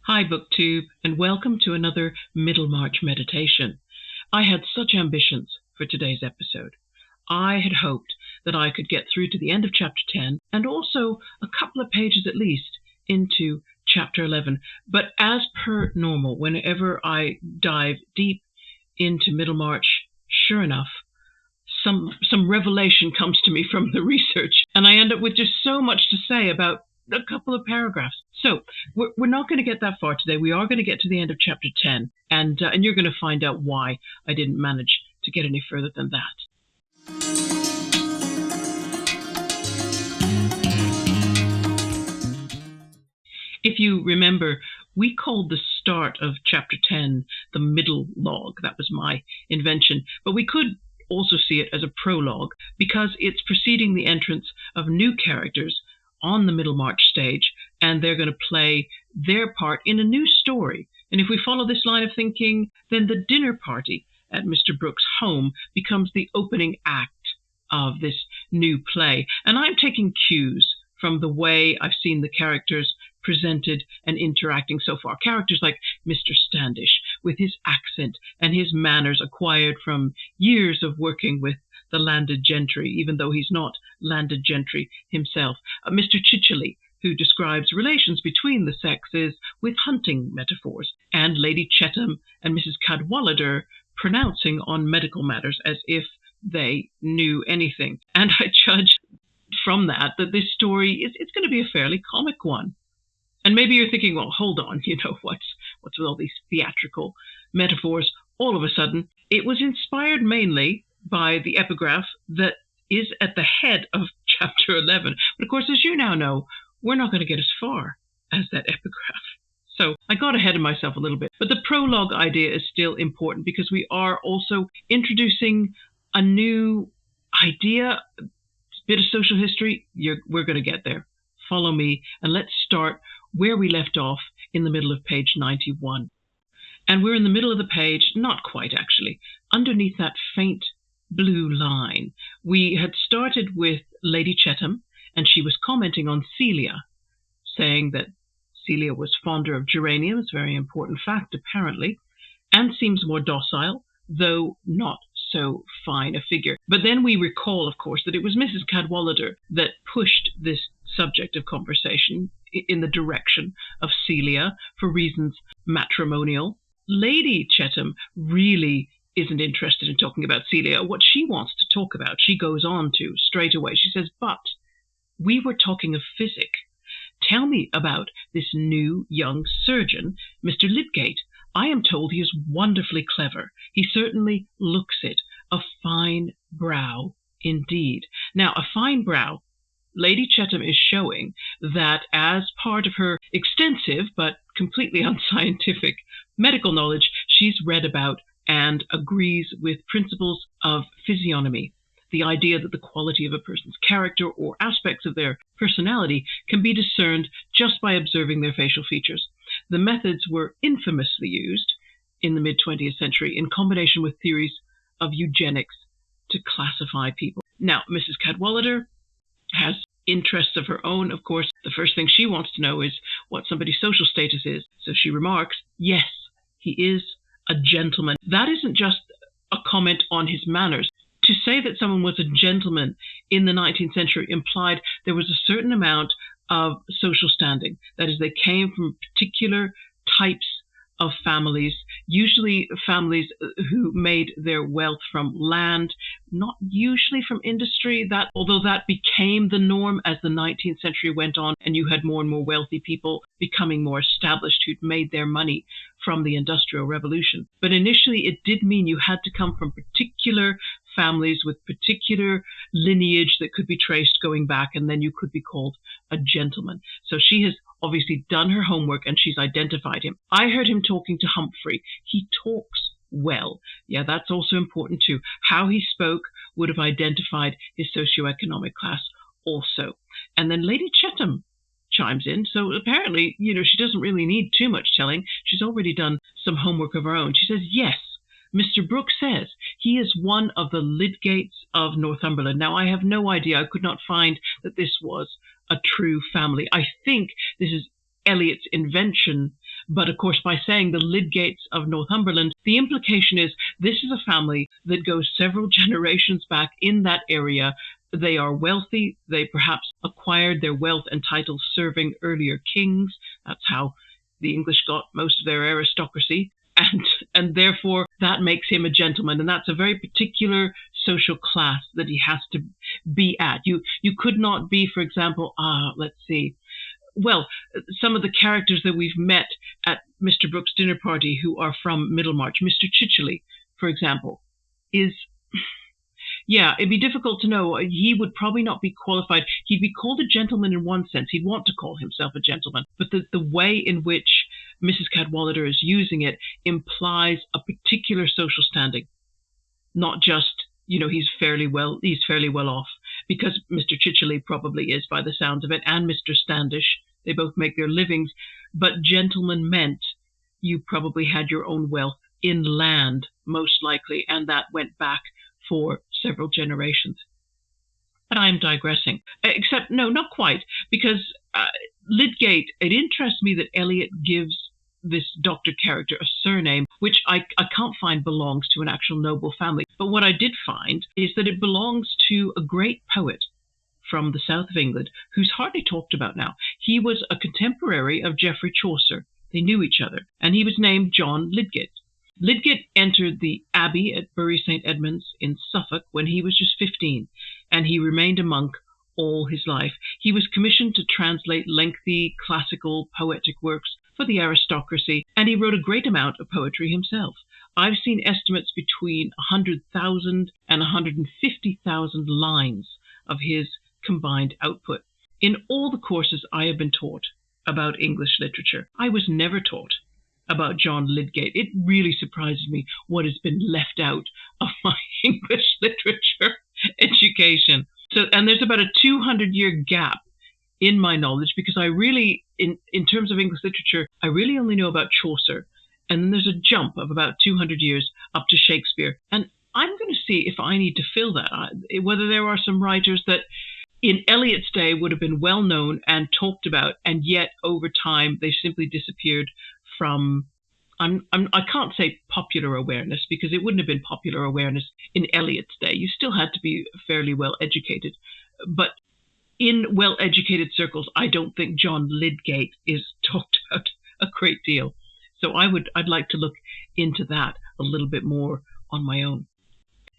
Hi BookTube, and welcome to another Middlemarch meditation. I had such ambitions for today's episode. I had hoped that I could get through to the end of chapter 10 and also a couple of pages at least into chapter 11. But as per normal, whenever I dive deep into Middlemarch, sure enough, some revelation comes to me from the research, and I end up with just so much to say about a couple of paragraphs. So we're not going to get that far today. We are going to get to the end of chapter 10, and you're going to find out why I didn't manage to get any further than that. If you remember, we called the start of chapter 10 the middle log. That was my invention, but we could also see it as a prologue because it's preceding the entrance of new characters on the Middlemarch stage, and they're going to play their part in a new story. And if we follow this line of thinking, then the dinner party at Mr. Brooks' home becomes the opening act of this new play. And I'm taking cues from the way I've seen the characters presented and interacting so far. Characters like Mr. Standish, with his accent and his manners acquired from years of working with the landed gentry, even though he's not landed gentry himself. Mr. Chichely, who describes relations between the sexes with hunting metaphors, and Lady Chetham and Mrs. Cadwallader pronouncing on medical matters as if they knew anything. And I judge from that this story it's going to be a fairly comic one. And maybe you're thinking, well, hold on, what's with all these theatrical metaphors all of a sudden? It was inspired mainly by the epigraph that is at the head of chapter 11. But of course, as you now know, we're not going to get as far as that epigraph. So I got ahead of myself a little bit. But the prologue idea is still important because we are also introducing a new idea, a bit of social history. We're going to get there. Follow me, and let's start where we left off in the middle of page 91. And we're in the middle of the page, not quite actually, underneath that faint blue line. We had started with Lady Chetham, and she was commenting on Celia, saying that Celia was fonder of geraniums, very important fact apparently, and seems more docile, though not so fine a figure. But then we recall, of course, that it was Mrs. Cadwallader that pushed this subject of conversation in the direction of Celia for reasons matrimonial. Lady Chetham really isn't interested in talking about Celia. What she wants to talk about, she goes on to straight away. She says, but we were talking of physic. Tell me about this new young surgeon, Mr. Lydgate. I am told he is wonderfully clever. He certainly looks it. A fine brow, indeed. Now, a fine brow, Lady Chetham is showing that as part of her extensive but completely unscientific medical knowledge, she's read about and agrees with principles of physiognomy, the idea that the quality of a person's character or aspects of their personality can be discerned just by observing their facial features. The methods were infamously used in the mid-20th century in combination with theories of eugenics to classify people. Now, Mrs. Cadwallader has interests of her own. Of course, the first thing she wants to know is what somebody's social status is. So she remarks, yes, he is a gentleman. That isn't just a comment on his manners. To say that someone was a gentleman in the 19th century implied there was a certain amount of social standing. That is, they came from particular types of families, usually families who made their wealth from land, not usually from industry, that although that became the norm as the 19th century went on and you had more and more wealthy people becoming more established who'd made their money from the Industrial Revolution. But initially it did mean you had to come from particular families with particular lineage that could be traced going back, and then you could be called a gentleman. So she has obviously done her homework and she's identified him. I heard him talking to Humphrey. He talks well. Yeah, that's also important too. How he spoke would have identified his socioeconomic class also. And then Lady Chetham chimes in. So apparently, she doesn't really need too much telling. She's already done some homework of her own. She says, yes, Mr. Brooks says he is one of the Lydgates of Northumberland. Now, I have no idea. I could not find that this was a true family. I think this is Eliot's invention But of course, by saying the Lydgates of Northumberland, the implication is this is a family that goes several generations back in that area. They are wealthy. They perhaps acquired their wealth and titles serving earlier kings. That's how the English got most of their aristocracy. And therefore, that makes him a gentleman. And that's a very particular social class that he has to be at. You could not be, for example, let's see. Well, some of the characters that we've met at Mr. Brooks' dinner party who are from Middlemarch, Mr. Chichely, for example, is... Yeah, it'd be difficult to know. He would probably not be qualified. He'd be called a gentleman in one sense. He'd want to call himself a gentleman. But the way in which Mrs. Cadwallader is using it implies a particular social standing. Not just, he's fairly well off. Because Mr. Chichely probably is by the sounds of it, and Mr. Standish. They both make their livings. But gentleman meant you probably had your own wealth in land, most likely, and that went back for several generations. But I'm digressing. Except, no, not quite, because Lydgate, it interests me that Eliot gives this doctor character a surname, which I can't find belongs to an actual noble family. But what I did find is that it belongs to a great poet from the south of England who's hardly talked about now. He was a contemporary of Geoffrey Chaucer. They knew each other, and he was named John Lydgate. Lydgate entered the abbey at Bury St. Edmunds in Suffolk when he was just 15, and he remained a monk all his life. He was commissioned to translate lengthy classical poetic works for the aristocracy, and he wrote a great amount of poetry himself. I've seen estimates between 100,000 and 150,000 lines of his combined output. In all the courses I have been taught about English literature, I was never taught about John Lydgate. It really surprises me what has been left out of my English literature education. And there's about a 200-year gap in my knowledge, because I really, in terms of English literature, I really only know about Chaucer. And then there's a jump of about 200 years up to Shakespeare. And I'm going to see if I need to fill that, whether there are some writers that in Eliot's day would have been well known and talked about, and yet over time they simply disappeared from, I can't say popular awareness, because it wouldn't have been popular awareness in Eliot's day. You still had to be fairly well educated. But in well-educated circles, I don't think John Lydgate is talked about a great deal. So I'd like to look into that a little bit more on my own.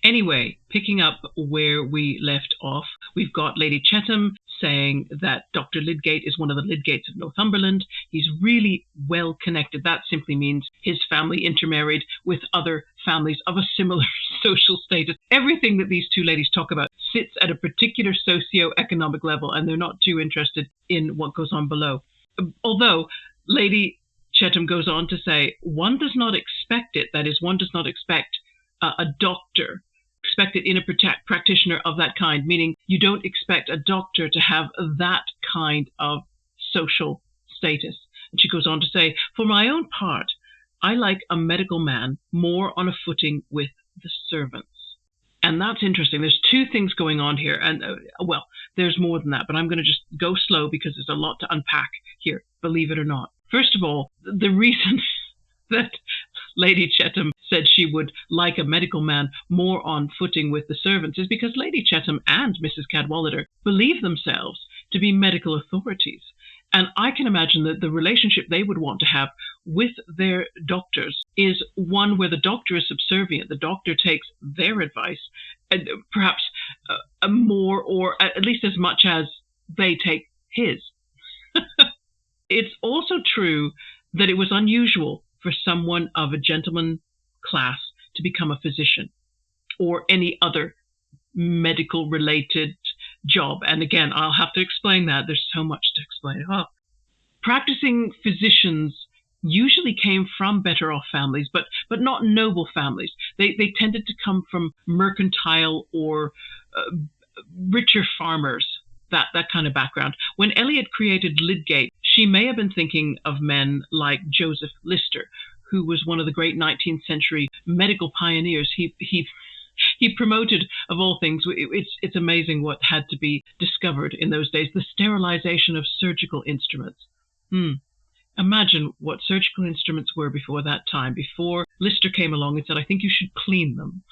Anyway, picking up where we left off, we've got Lady Chetham saying that Dr. Lydgate is one of the Lydgates of Northumberland. He's really well connected. That simply means his family intermarried with other families of a similar social status. Everything that these two ladies talk about sits at a particular socio-economic level, and they're not too interested in what goes on below. Although Lady Chetham goes on to say, one does not expect it. That is, one does not expect a doctor, expect it in a practitioner of that kind, meaning you don't expect a doctor to have that kind of social status. And she goes on to say, for my own part, I like a medical man more on a footing with the servants. And that's interesting. There's two things going on here. And, well, there's more than that, but I'm going to just go slow because there's a lot to unpack here, believe it or not. First of all, the reason that Lady Chetham said she would like a medical man more on footing with the servants is because Lady Chetham and Mrs. Cadwallader believe themselves to be medical authorities. And I can imagine that the relationship they would want to have with their doctors is one where the doctor is subservient. The doctor takes their advice, and perhaps more, or at least as much as they take his. It's also true that it was unusual for someone of a gentleman class to become a physician or any other medical related job. And again, I'll have to explain that. There's so much to explain. Practicing physicians usually came from better off families, but not noble families. They tended to come from mercantile or richer farmers, that kind of background. When Eliot created Lydgate, she may have been thinking of men like Joseph Lister, who was one of the great 19th century medical pioneers. He promoted, of all things, it's amazing what had to be discovered in those days, the sterilization of surgical instruments. Imagine what surgical instruments were before that time, before Lister came along and said, I think you should clean them.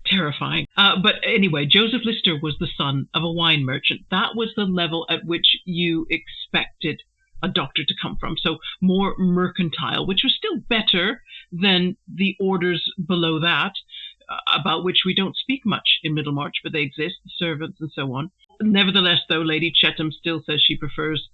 Terrifying. But anyway, Joseph Lister was the son of a wine merchant. That was the level at which you expected a doctor to come from. So more mercantile, which was still better than the orders below that, about which we don't speak much in Middlemarch, but they exist, the servants and so on. Nevertheless, though, Lady Chetham still says she prefers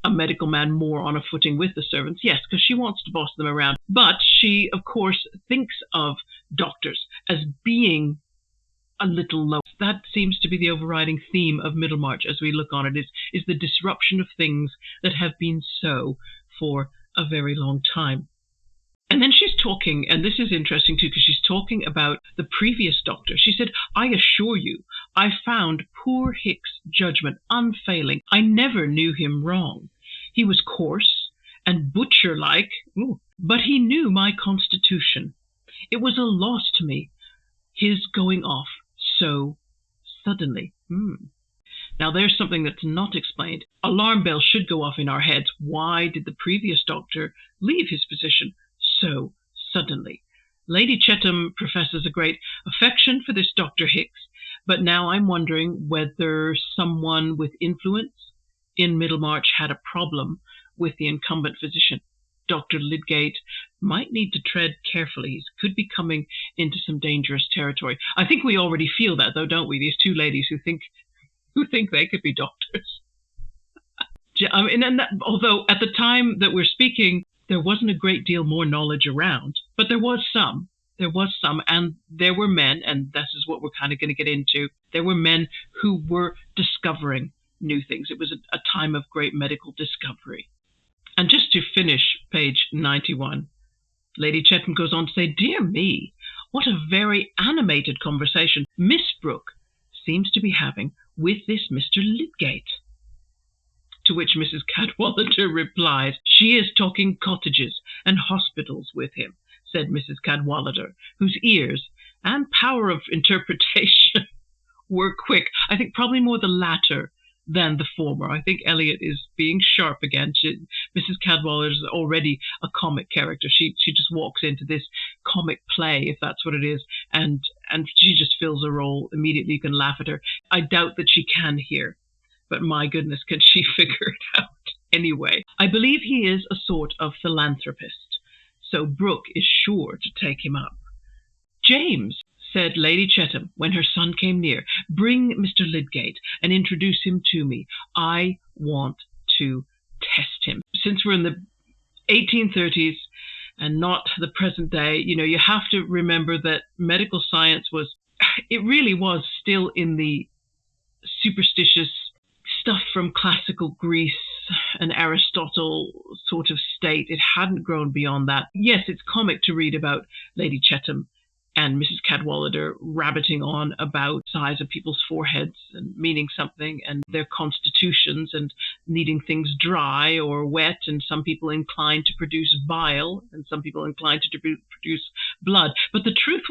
a medical man more on a footing with the servants. Yes, because she wants to boss them around. But she, of course, thinks of doctors as being a little low. That seems to be the overriding theme of Middlemarch as we look on it, is the disruption of things that have been so for a very long time. And then she's talking, and this is interesting too, because she's talking about the previous doctor. She said, I assure you, I found poor Hick's judgment unfailing. I never knew him wrong. He was coarse and butcher-like, but he knew my constitution. It was a loss to me, his going off so suddenly. Now there's something that's not explained. Alarm bells should go off in our heads. Why did the previous doctor leave his position so suddenly? Lady Chetham professes a great affection for this Dr. Hicks, but now I'm wondering whether someone with influence in Middlemarch had a problem with the incumbent physician. Dr. Lydgate might need to tread carefully. He could be coming into some dangerous territory. I think we already feel that, though, don't we? These two ladies who think they could be doctors. I mean, although at the time that we're speaking, there wasn't a great deal more knowledge around, but there was some. And there were men, and this is what we're kind of going to get into, there were men who were discovering new things. It was a time of great medical discovery. And just to finish page 91, Lady Chetham goes on to say, dear me, what a very animated conversation Miss Brooke seems to be having with this Mr. Lydgate. To which Mrs. Cadwallader replies, she is talking cottages and hospitals with him, said Mrs. Cadwallader, whose ears and power of interpretation were quick. I think probably more the latter than the former. I think Eliot is being sharp again. Mrs. Cadwallader is already a comic character. She just walks into this comic play, if that's what it is, and she just fills a role. Immediately you can laugh at her. I doubt that she can hear, but my goodness, can she figure it out anyway? I believe he is a sort of philanthropist, so Brooke is sure to take him up. James, said Lady Chetham when her son came near, bring Mr. Lydgate and introduce him to me. I want to test him. Since we're in the 1830s and not the present day, you have to remember that medical science it really was still in the superstitious stuff from classical Greece and Aristotle sort of state. It hadn't grown beyond that. Yes, it's comic to read about Lady Chetham and Mrs. Cadwallader rabbiting on about size of people's foreheads and meaning something, and their constitutions and needing things dry or wet, and some people inclined to produce bile and some people inclined to produce blood. But the truth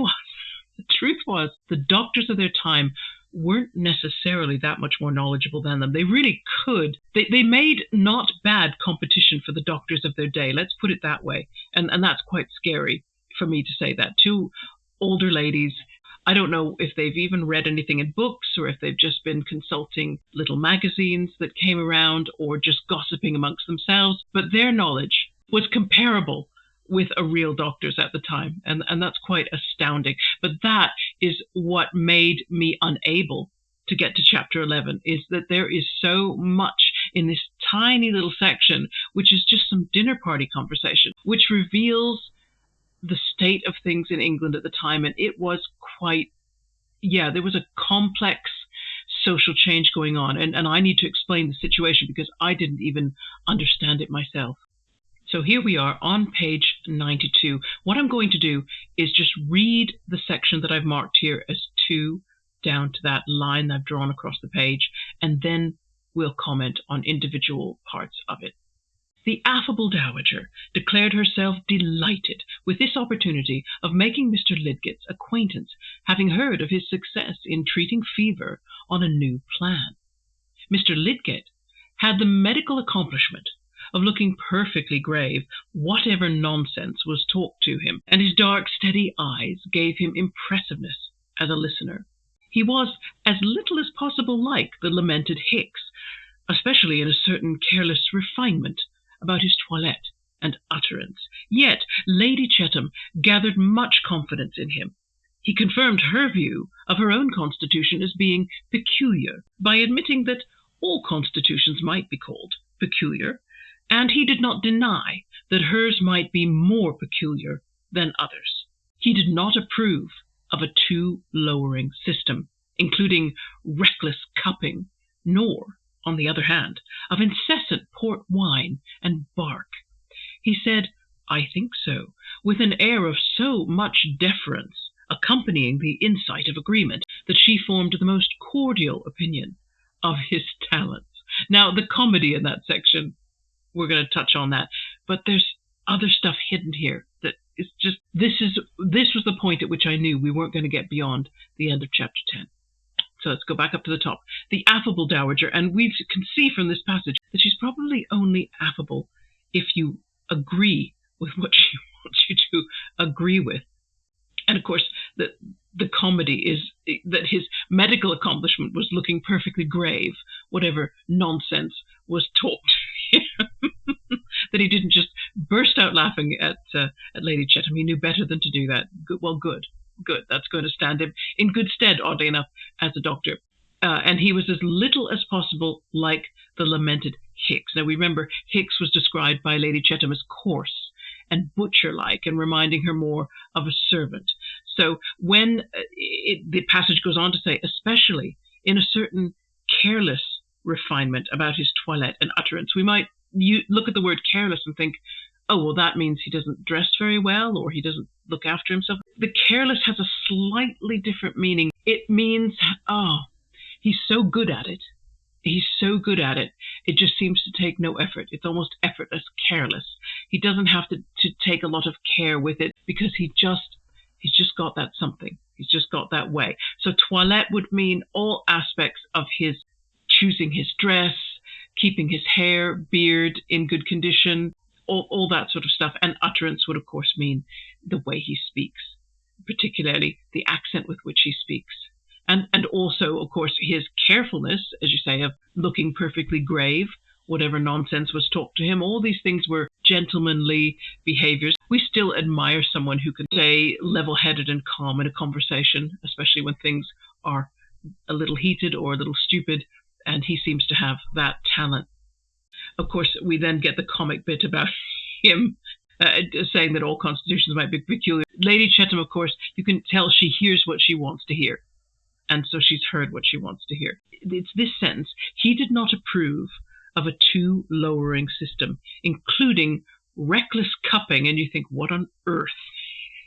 was the doctors of their time weren't necessarily that much more knowledgeable than them. They really could. They made not bad competition for the doctors of their day. Let's put it that way. And that's quite scary for me to say that. Two older ladies, I don't know if they've even read anything in books or if they've just been consulting little magazines that came around or just gossiping amongst themselves, but their knowledge was comparable with a real doctor's at the time, and that's quite astounding. But that is what made me unable to get to chapter 11, is that there is so much in this tiny little section, which is just some dinner party conversation, which reveals the state of things in England at the time. And it was there was a complex social change going on, and I need to explain the situation because I didn't even understand it myself. So here we are on page 92. What I'm going to do is just read the section that I've marked here as 2 down to that line that I've drawn across the page, and then we'll comment on individual parts of it. The affable dowager declared herself delighted with this opportunity of making Mr. Lydgate's acquaintance, having heard of his success in treating fever on a new plan. Mr. Lydgate had the medical accomplishment of looking perfectly grave, whatever nonsense was talked to him, and his dark, steady eyes gave him impressiveness as a listener. He was as little as possible like the lamented Hicks, especially in a certain careless refinement about his toilette and utterance. Yet Lady Chettam gathered much confidence in him. He confirmed her view of her own constitution as being peculiar by admitting that all constitutions might be called peculiar, and he did not deny that hers might be more peculiar than others. He did not approve of a too lowering system, including reckless cupping, nor, on the other hand, of incessant port wine and bark. He said, "I think so," with an air of so much deference, accompanying the insight of agreement, that she formed the most cordial opinion of his talents. Now, the comedy in that section, we're going to touch on that, but there's other stuff hidden here that is just, this was the point at which I knew we weren't going to get beyond the end of chapter 10. So let's go back up to the top. The affable dowager, and we can see from this passage that she's probably only affable if you agree with what she wants you to agree with. And of course, the comedy is that his medical accomplishment was looking perfectly grave, whatever nonsense was talked to him. That he didn't just burst out laughing at Lady Chettam. He knew better than to do that. Good. That's going to stand him in good stead, oddly enough, as a doctor. And he was as little as possible like the lamented Hicks. Now, remember, Hicks was described by Lady Chettam as coarse and butcher-like, and reminding her more of a servant. So when the passage goes on to say, especially in a certain careless refinement about his toilette and utterance, we might look at the word careless and think, oh, well, that means he doesn't dress very well, or he doesn't look after himself. The careless has a slightly different meaning. It means, he's so good at it. He's so good at it. It just seems to take no effort. It's almost effortless, careless. He doesn't have to take a lot of care with it, because he's just got that something. He's just got that way. So toilette would mean all aspects of his choosing his dress, keeping his hair, beard in good condition, all that sort of stuff. And utterance would, of course, mean the way he speaks, particularly the accent with which he speaks. And also, of course, his carefulness, as you say, of looking perfectly grave, whatever nonsense was talked to him. All these things were gentlemanly behaviors. We still admire someone who can stay level-headed and calm in a conversation, especially when things are a little heated or a little stupid, and he seems to have that talent. Of course, we then get the comic bit about him saying that all constitutions might be peculiar. Lady Chettam, of course, you can tell she hears what she wants to hear. And so she's heard what she wants to hear. It's this sentence: he did not approve of a too lowering system, including reckless cupping. And you think, what on earth?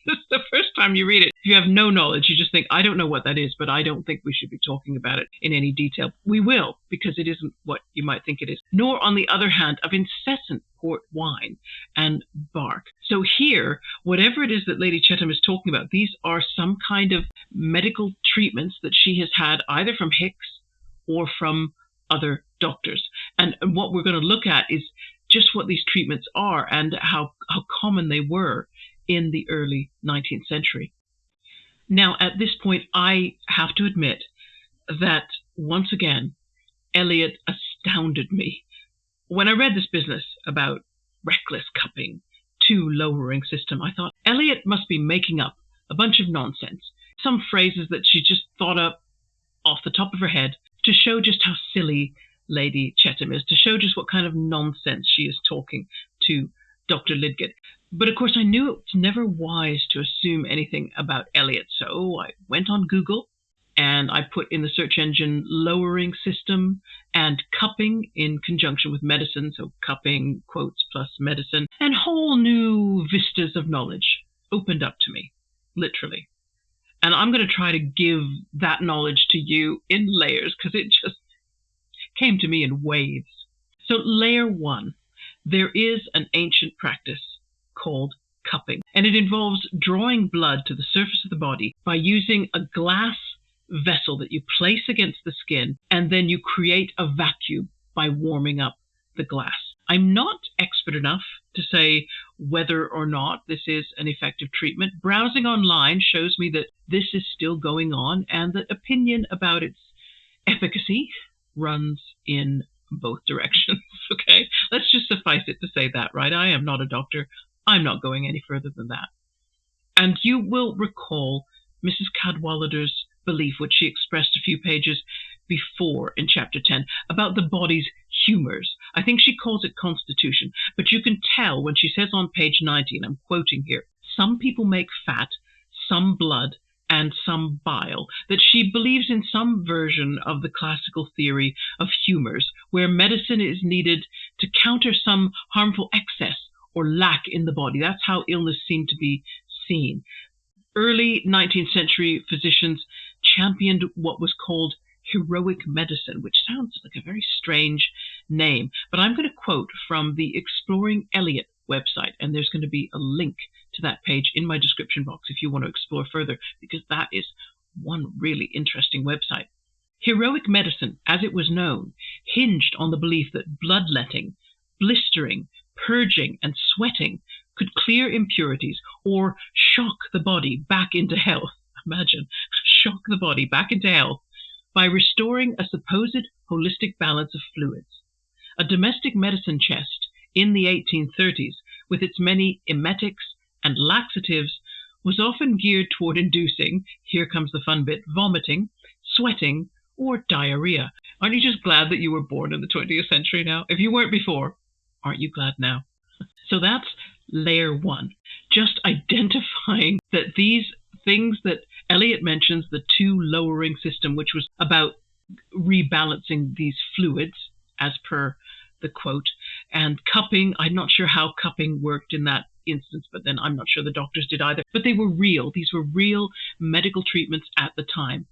This is the first time you read it. If you have no knowledge, you just think, I don't know what that is, but I don't think we should be talking about it in any detail. We will, because it isn't what you might think it is. Nor, on the other hand, of incessant port wine and bark. So here, whatever it is that Lady Chettam is talking about, these are some kind of medical treatments that she has had either from Hicks or from other doctors. And what we're going to look at is just what these treatments are and how common they were in the early 19th century. Now, at this point, I have to admit that, once again, Eliot astounded me. When I read this business about reckless cupping, too lowering system, I thought, Eliot must be making up a bunch of nonsense, some phrases that she just thought up off the top of her head to show just how silly Lady Chettam is, to show just what kind of nonsense she is talking to Dr. Lidgett. But of course, I knew it's never wise to assume anything about Eliot, so I went on Google and I put in the search engine lowering system and cupping in conjunction with medicine, so cupping, quotes, plus medicine, and whole new vistas of knowledge opened up to me, literally. And I'm going to try to give that knowledge to you in layers, because it just came to me in waves. So layer one, there is an ancient practice called cupping, and it involves drawing blood to the surface of the body by using a glass vessel that you place against the skin, and then you create a vacuum by warming up the glass. I'm not expert enough to say whether or not this is an effective treatment. Browsing online shows me that this is still going on and that opinion about its efficacy runs in both directions. Okay, let's just suffice it to say that, right? I am not a doctor. I'm not going any further than that. And you will recall Mrs. Cadwallader's belief, which she expressed a few pages before in chapter 10, about the body's humours. I think she calls it constitution, but you can tell when she says on page 90, and I'm quoting here, some people make fat, some blood, and some bile, that she believes in some version of the classical theory of humours, where medicine is needed to counter some harmful excess or lack in the body. That's how illness seemed to be seen. Early 19th century physicians championed what was called heroic medicine, which sounds like a very strange name. But I'm going to quote from the Exploring Eliot website, and there's going to be a link to that page in my description box if you want to explore further, because that is one really interesting website. Heroic medicine, as it was known, hinged on the belief that bloodletting, blistering, purging, and sweating could clear impurities or shock the body back into health. Imagine, shock the body back into health by restoring a supposed holistic balance of fluids. A domestic medicine chest in the 1830s, with its many emetics and laxatives, was often geared toward inducing, here comes the fun bit, vomiting, sweating, or diarrhea. Aren't you just glad that you were born in the 20th century now? If you weren't before, aren't you glad now? So that's layer one, just identifying that these things that Eliot mentions, the two lowering system, which was about rebalancing these fluids as per the quote, and cupping. I'm not sure how cupping worked in that instance, but then I'm not sure the doctors did either. But they were real. These were real medical treatments at the time.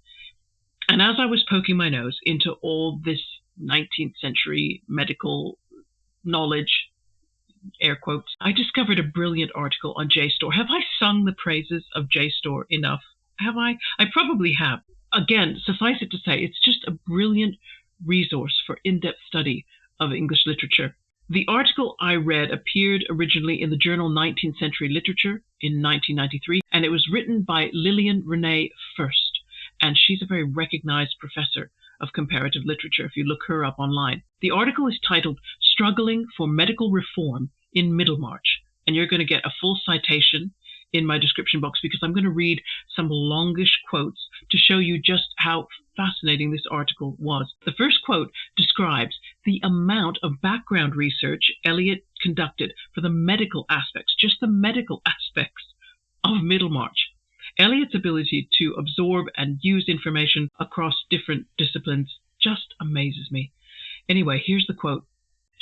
And as I was poking my nose into all this 19th century medical knowledge, air quotes, I discovered a brilliant article on JSTOR. Have I sung the praises of JSTOR enough? Have I? I probably have. Again, suffice it to say, it's just a brilliant resource for in-depth study of English literature. The article I read appeared originally in the journal 19th Century Literature in 1993, and it was written by Lillian Renee Furst, and she's a very recognized professor of comparative literature if you look her up online. The article is titled Struggling for Medical Reform in Middlemarch, and you're going to get a full citation in my description box because I'm going to read some longish quotes to show you just how fascinating this article was. The first quote describes the amount of background research Eliot conducted for the medical aspects, just the medical aspects of Middlemarch. Eliot's ability to absorb and use information across different disciplines just amazes me. Anyway, here's the quote.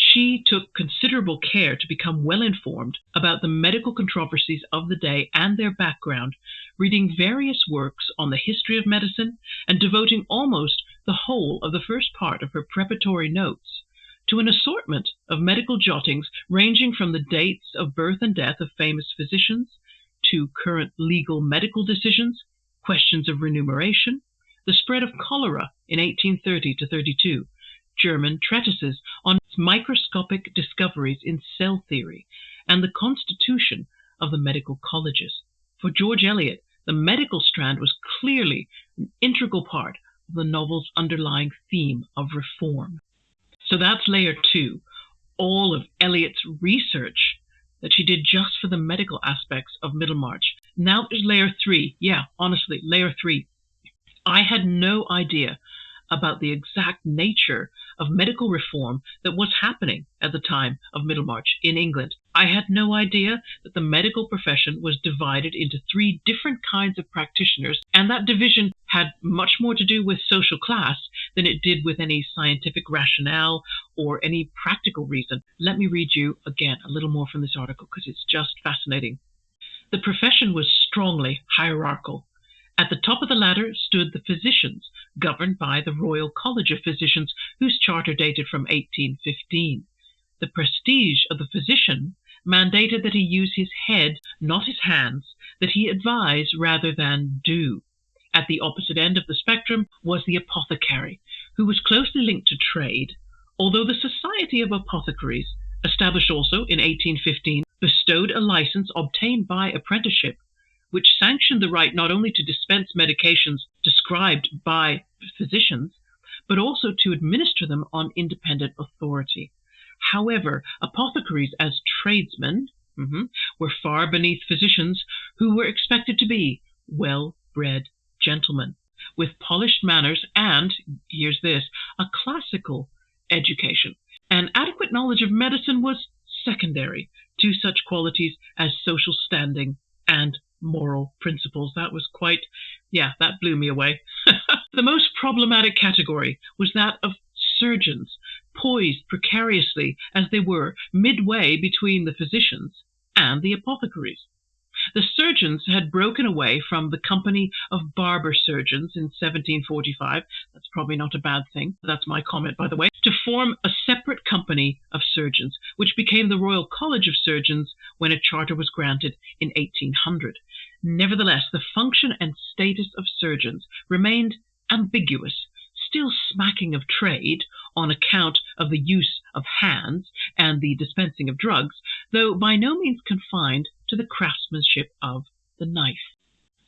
She took considerable care to become well informed about the medical controversies of the day and their background, reading various works on the history of medicine and devoting almost the whole of the first part of her preparatory notes to an assortment of medical jottings ranging from the dates of birth and death of famous physicians to current legal medical decisions, questions of remuneration, the spread of cholera in 1830 to 32, German treatises on microscopic discoveries in cell theory, and the constitution of the medical colleges. For George Eliot, the medical strand was clearly an integral part of the novel's underlying theme of reform. So that's layer two, all of Eliot's research that she did just for the medical aspects of Middlemarch. Now there's layer three. Yeah, honestly, layer three. I had no idea about the exact nature of medical reform that was happening at the time of Middlemarch in England. I had no idea that the medical profession was divided into three different kinds of practitioners, and that division had much more to do with social class than it did with any scientific rationale or any practical reason. Let me read you again a little more from this article because it's just fascinating. The profession was strongly hierarchical. At the top of the ladder stood the physicians, governed by the Royal College of Physicians, whose charter dated from 1815. The prestige of the physician mandated that he use his head, not his hands, that he advise rather than do. At the opposite end of the spectrum was the apothecary, who was closely linked to trade, although the Society of Apothecaries established also in 1815, bestowed a license obtained by apprenticeship, which sanctioned the right not only to dispense medications prescribed by physicians, but also to administer them on independent authority. However, apothecaries as tradesmen were far beneath physicians, who were expected to be well-bred gentlemen with polished manners and, here's this, a classical education. An adequate knowledge of medicine was secondary to such qualities as social standing and moral principles. That was quite, that blew me away. The most problematic category was that of surgeons, poised precariously as they were midway between the physicians and the apothecaries. The surgeons had broken away from the Company of Barber Surgeons in 1745. That's probably not a bad thing. That's my comment, by the way. To form a separate company of surgeons, which became the Royal College of Surgeons when a charter was granted in 1800. Nevertheless, the function and status of surgeons remained ambiguous, still smacking of trade on account of the use of hands and the dispensing of drugs, though by no means confined to the craftsmanship of the knife.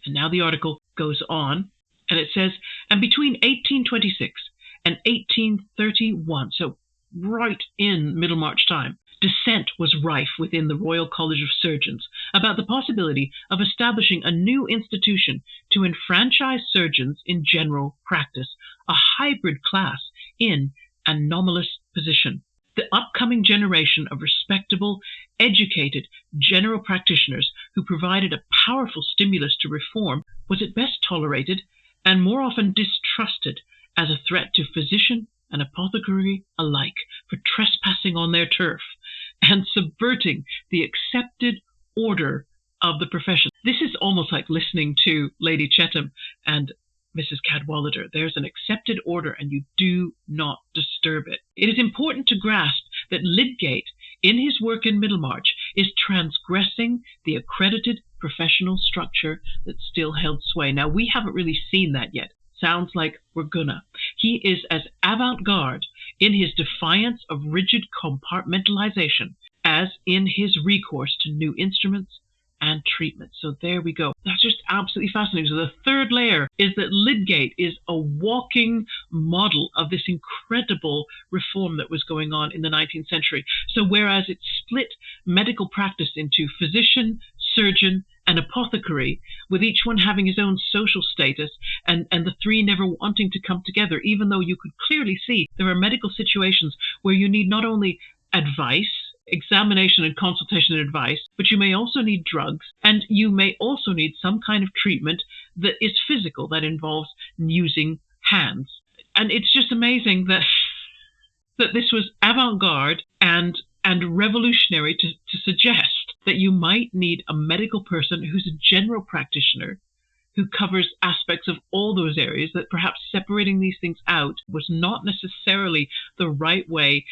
And now the article goes on, and it says, and between 1826 and 1831, so right in Middlemarch time, dissent was rife within the Royal College of Surgeons about the possibility of establishing a new institution to enfranchise surgeons in general practice, a hybrid class in anomalous position. The upcoming generation of respectable, educated general practitioners who provided a powerful stimulus to reform was at best tolerated and more often distrusted as a threat to physician and apothecary alike for trespassing on their turf and subverting the accepted order of the profession. This is almost like listening to Lady Chetham and Mrs. Cadwallader. There's an accepted order and you do not disturb it. It is important to grasp that Lydgate, in his work in Middlemarch, is transgressing the accredited professional structure that still held sway. Now, we haven't really seen that yet. Sounds like we're gonna. He is as avant-garde in his defiance of rigid compartmentalization as in his recourse to new instruments and treatment. So there we go. That's just absolutely fascinating. So the third layer is that Lydgate is a walking model of this incredible reform that was going on in the 19th century. So whereas it split medical practice into physician, surgeon, and apothecary, with each one having his own social status and the three never wanting to come together, even though you could clearly see there are medical situations where you need not only advice, examination and consultation and advice, but you may also need drugs, and you may also need some kind of treatment that is physical, that involves using hands. And it's just amazing that this was avant-garde and revolutionary to suggest that you might need a medical person who's a general practitioner who covers aspects of all those areas, that perhaps separating these things out was not necessarily the right way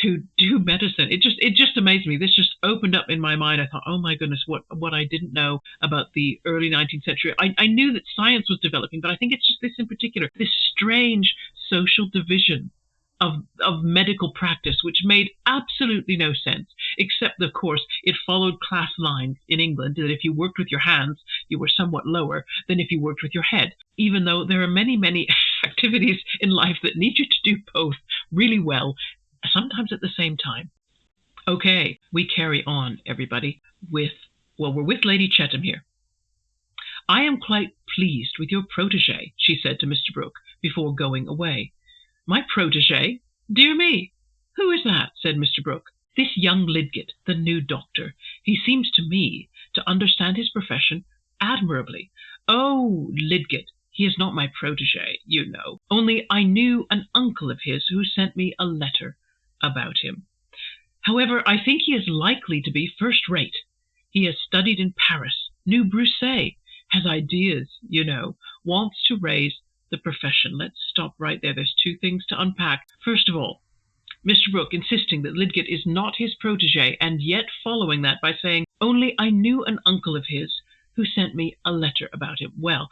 to do medicine. It just amazed me. This just opened up in my mind. I thought, oh my goodness, what I didn't know about the early 19th century. I knew that science was developing, but I think it's just this in particular, this strange social division of medical practice, which made absolutely no sense, except, of course, it followed class lines in England, that if you worked with your hands, you were somewhat lower than if you worked with your head, even though there are many, many activities in life that need you to do both really well, sometimes at the same time. Okay, we carry on, everybody, we're with Lady Chetham here. I am quite pleased with your protégé, she said to Mr. Brooke before going away. My protégé? Dear me, who is that? Said Mr. Brooke. This young Lydgate, the new doctor. He seems to me to understand his profession admirably. Oh, Lydgate, he is not my protégé, you know. Only I knew an uncle of his who sent me a letter about him. However, I think he is likely to be first-rate. He has studied in Paris, knew Broussais, has ideas, you know, wants to raise the profession. Let's stop right there. There's two things to unpack. First of all, Mr. Brooke insisting that Lydgate is not his protégé, and yet following that by saying, only I knew an uncle of his who sent me a letter about him. Well,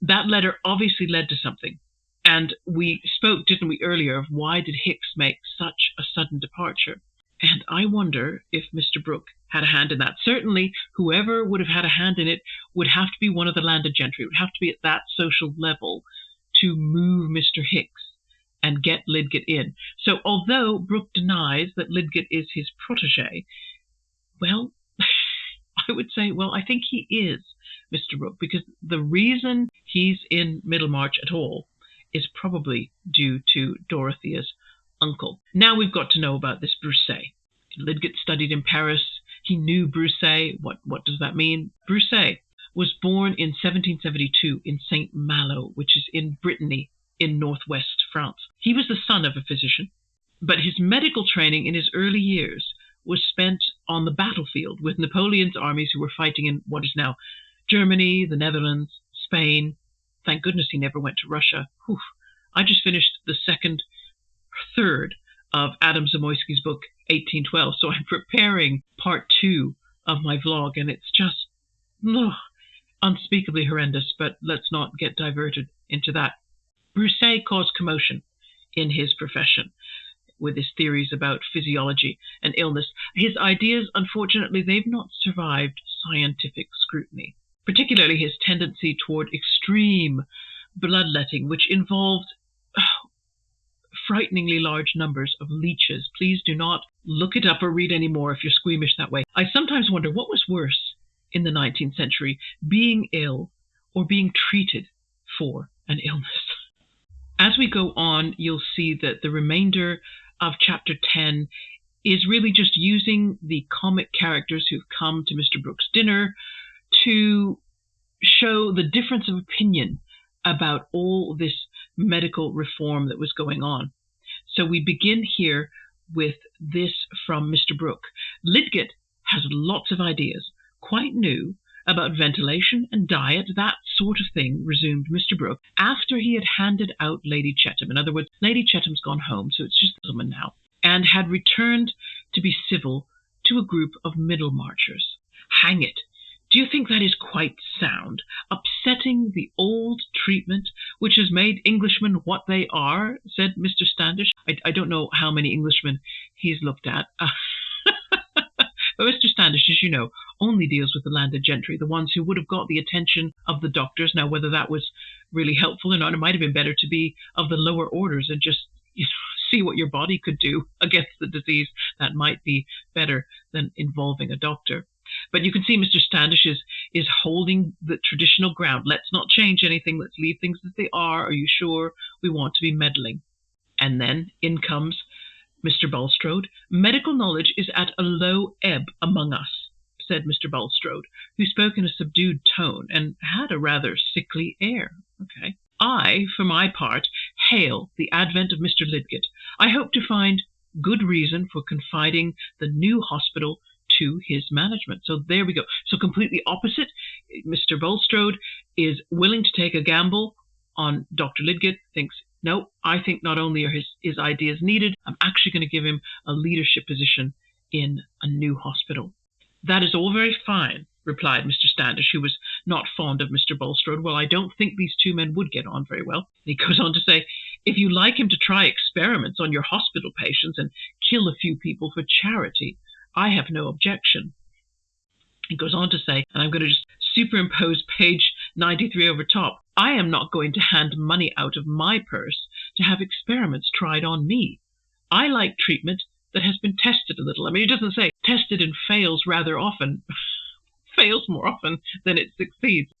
that letter obviously led to something. And we spoke, didn't we, earlier, of why did Hicks make such a sudden departure? And I wonder if Mr. Brooke had a hand in that. Certainly, whoever would have had a hand in it would have to be one of the landed gentry. It would have to be at that social level to move Mr. Hicks and get Lidgett in. So although Brooke denies that Lidgett is his protege, well, I would say, well, I think he is Mr. Brooke, because the reason he's in Middlemarch at all is probably due to Dorothea's uncle. Now we've got to know about this Broussais. Lidgett studied in Paris. He knew Broussais. What does that mean? Broussais was born in 1772 in Saint Malo, which is in Brittany in northwest France. He was the son of a physician, but his medical training in his early years was spent on the battlefield with Napoleon's armies who were fighting in what is now Germany, the Netherlands, Spain. Thank goodness he never went to Russia. Whew. I just finished the third of Adam Zamoyski's book, 1812. So I'm preparing part 2 of my vlog, and it's just unspeakably horrendous, but let's not get diverted into that. Broussais caused commotion in his profession with his theories about physiology and illness. His ideas, unfortunately, they've not survived scientific scrutiny, particularly his tendency toward extreme bloodletting, which involved frighteningly large numbers of leeches. Please do not look it up or read any more if you're squeamish that way. I sometimes wonder what was worse in the 19th century, being ill or being treated for an illness. As we go on, you'll see that the remainder of chapter 10 is really just using the comic characters who've come to Mr. Brooke's dinner to show the difference of opinion about all this medical reform that was going on. So we begin here with this from Mr. Brooke. Lidgett has lots of ideas, quite new, about ventilation and diet, that sort of thing, resumed Mr. Brooke, after he had handed out Lady Chetham. In other words, Lady Chetham's gone home, so it's just the woman now, and had returned to be civil to a group of Middlemarchers. Hang it! Do you think that is quite sound? Upsetting the old treatment which has made Englishmen what they are, said Mr. Standish. I don't know how many Englishmen he's looked at. But Mr. Standish, as you know, only deals with the landed gentry, the ones who would have got the attention of the doctors. Now, whether that was really helpful or not, it might have been better to be of the lower orders and just see what your body could do against the disease. That might be better than involving a doctor. But you can see Mr. Standish is holding the traditional ground. Let's not change anything. Let's leave things as they are. Are you sure we want to be meddling? And then in comes Mr. Bulstrode. Medical knowledge is at a low ebb among us, said Mr. Bulstrode, who spoke in a subdued tone and had a rather sickly air. Okay. I, for my part, hail the advent of Mr. Lidgett. I hope to find good reason for confiding the new hospital to his management. So there we go. So completely opposite. Mr. Bulstrode is willing to take a gamble on Dr. Lidgett, thinks, no, I think not only are his ideas needed, I'm actually going to give him a leadership position in a new hospital. That is all very fine, replied Mr. Standish, who was not fond of Mr. Bulstrode. Well, I don't think these two men would get on very well. And he goes on to say, if you like him to try experiments on your hospital patients and kill a few people for charity, I have no objection. He goes on to say, and I'm going to just superimpose page 93 over top, I am not going to hand money out of my purse to have experiments tried on me. I like treatment that has been tested a little. I mean, it doesn't say tested and fails rather often. Fails more often than it succeeds.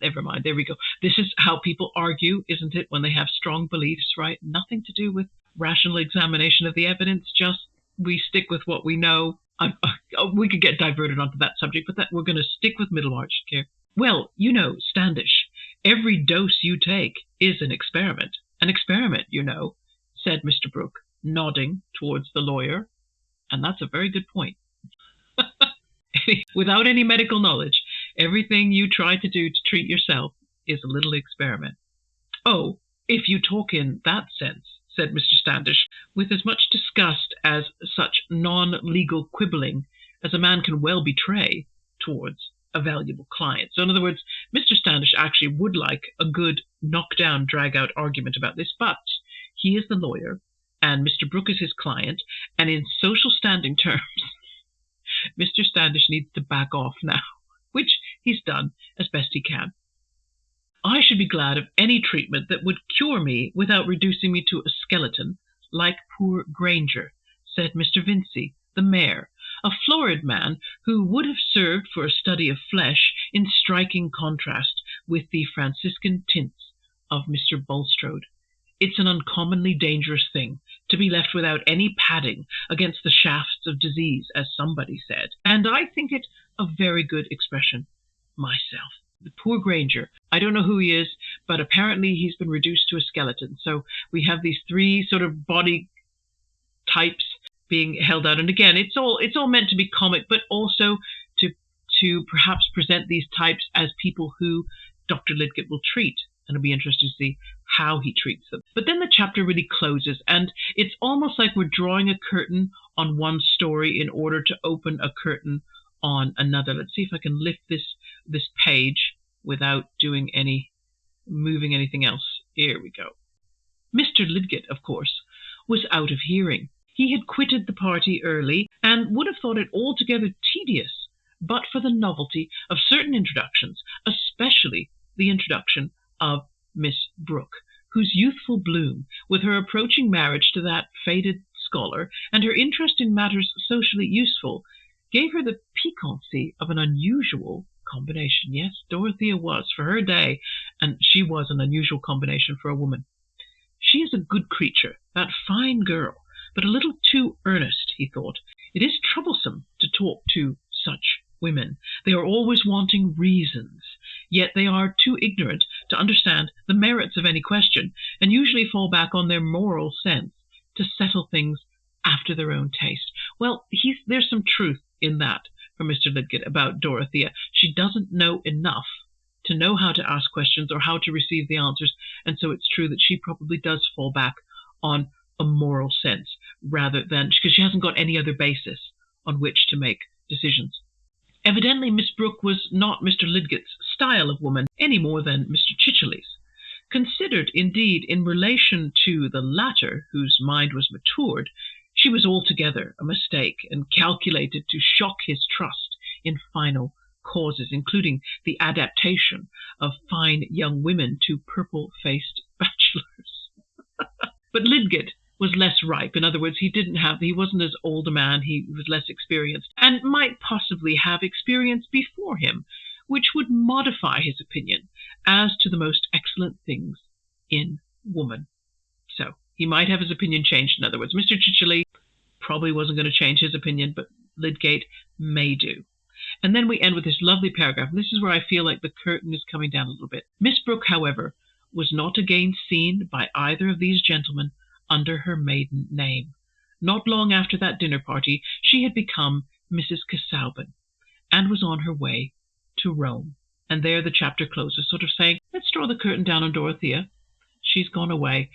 Never mind, there we go. This is how people argue, isn't it, when they have strong beliefs, right? Nothing to do with rational examination of the evidence, just we stick with what we know. We could get diverted onto that subject, but we're going to stick with Middlemarch here. Well, you know, Standish, every dose you take is an experiment. An experiment, you know, said Mr. Brooke, nodding towards the lawyer. And that's a very good point. Without any medical knowledge, everything you try to do to treat yourself is a little experiment. Oh, if you talk in that sense, said Mr. Standish, with as much disgust as such non-legal quibbling as a man can well betray towards a valuable client. So in other words, Mr. Standish actually would like a good knock-down, drag-out argument about this, but he is the lawyer, and Mr. Brooke is his client, and in social standing terms, Mr. Standish needs to back off now, which he's done as best he can. I should be glad of any treatment that would cure me without reducing me to a skeleton, like poor Granger, said Mr. Vincey, the mayor, a florid man who would have served for a study of flesh in striking contrast with the Franciscan tints of Mr. Bulstrode. It's an uncommonly dangerous thing to be left without any padding against the shafts of disease, as somebody said, and I think it a very good expression myself. The poor Granger, I don't know who he is, but apparently he's been reduced to a skeleton. So we have these three sort of body types being held out. And again, it's all meant to be comic, but also to perhaps present these types as people who Dr. Lidgett will treat. And it'll be interesting to see how he treats them. But then the chapter really closes, and it's almost like we're drawing a curtain on one story in order to open a curtain on another. Let's see if I can lift this page without moving anything else. Here we go. Mr. Lidgett, of course, was out of hearing. He had quitted the party early and would have thought it altogether tedious but for the novelty of certain introductions, especially the introduction of Miss Brooke, whose youthful bloom, with her approaching marriage to that faded scholar, and her interest in matters socially useful, gave her the piquancy of an unusual combination. Yes, Dorothea was, for her day, and she was an unusual combination for a woman. She is a good creature, that fine girl, but a little too earnest, he thought. It is troublesome to talk to such women. They are always wanting reasons, yet they are too ignorant to understand the merits of any question, and usually fall back on their moral sense to settle things after their own taste. Well, there's some truth in that for Mr. Lidgett about Dorothea. She doesn't know enough to know how to ask questions or how to receive the answers, and so it's true that she probably does fall back on a moral sense rather than because she hasn't got any other basis on which to make decisions. Evidently, Miss Brooke was not Mr. Lidgett's style of woman any more than Mr. Chichely's. Considered, indeed, in relation to the latter, whose mind was matured, she was altogether a mistake and calculated to shock his trust in final causes, including the adaptation of fine young women to purple-faced bachelors. But Lidgett was less ripe. In other words, he wasn't as old a man, he was less experienced, and might possibly have experience before him, which would modify his opinion as to the most excellent things in woman. So he might have his opinion changed. In other words, Mr. Chichely probably wasn't going to change his opinion, but Lidgett may do. And then we end with this lovely paragraph. And this is where I feel like the curtain is coming down a little bit. Miss Brooke, however, was not again seen by either of these gentlemen under her maiden name. Not long after that dinner party, she had become Mrs. Casaubon, and was on her way to Rome. And there the chapter closes, sort of saying, let's draw the curtain down on Dorothea. She's gone away.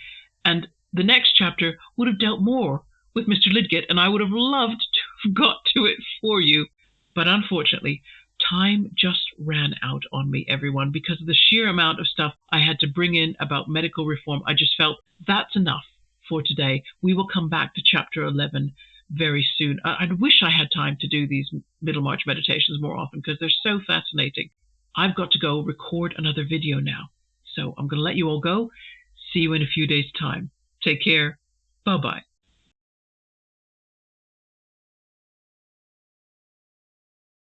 And the next chapter would have dealt more with Mr. Lidgett, and I would have loved to have got to it for you. But unfortunately, time just ran out on me, everyone, because of the sheer amount of stuff I had to bring in about medical reform. I just felt that's enough for today. We will come back to chapter 11 very soon. I wish I had time to do these Middlemarch meditations more often because they're so fascinating. I've got to go record another video now. So I'm going to let you all go. See you in a few days' time. Take care. Bye-bye.